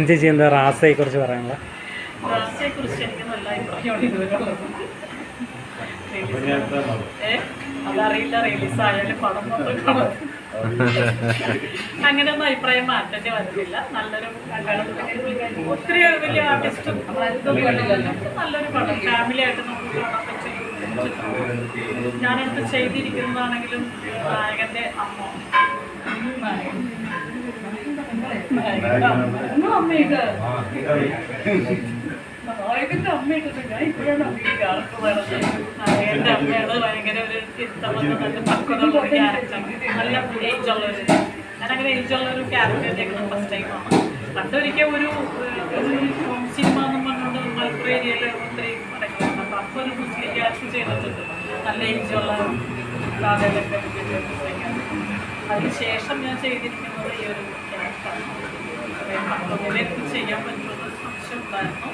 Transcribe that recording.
ചേച്ചി എന്താ റാസയെ കുറിച്ച് പറയാനുള്ള? റാസയെക്കുറിച്ച് എനിക്ക് നല്ല അഭിപ്രായമാണ് ഇതുവരെയുള്ളത്. അതറിയില്ല, റിലീസായാലും പടം മൊത്തം കാണാം. അങ്ങനെയൊന്നും അഭിപ്രായം മാറ്റേണ്ടി വരുന്നില്ല. നല്ലൊരു ഒത്തിരി വലിയ ആർട്ടിസ്റ്റും നല്ലൊരു പടം ഫാമിലി ആയിട്ട് നമുക്ക് കാണാൻ പറ്റും. ഞാനടുത്ത് ചെയ്തിരിക്കുന്നതാണെങ്കിലും നായകൻ്റെ അമ്മ അമ്മയുടെ നായകൻ്റെ അമ്മയുടെ ഞാൻ ഇപ്പോഴാണ് അമ്മയുടെ ആർക്ക് വേണത്. നായകൻ്റെ അമ്മയുടെ ഭയങ്കര ഒരു തിരുത്തമെന്ന് നല്ല പക്വതയുള്ള ഒരു ക്യാരക്ടറാണ്. നല്ല ഏജുള്ളൊരു ഞാനങ്ങനെ ഏജുള്ളൊരു ക്യാരക്ടറിലേക്ക് ഫസ്റ്റ് ടൈമാണ്. പണ്ടൊരിക്കൽ ഒരു സിനിമ എന്നും പറഞ്ഞുകൊണ്ട് മലപ്പുറം ഏരിയയിൽ ഒത്തിരി നടക്കുന്നുണ്ട്. അപ്പോൾ അപ്പോൾ ഒരു മുസ്ലിം ക്യാരക്ടർ ചെയ്തിട്ടുണ്ട്. നല്ല ഏജുള്ള ആളുകളൊക്കെ അതിനുശേഷം ഞാൻ ചെയ്തിരിക്കുന്നത് ഈ ഒരു ക്യാരക്ടറാണ്. പക്വതയിലേക്ക് ചെയ്യാൻ പറ്റുമെന്ന് സംശയം ഉണ്ടായിരുന്നു.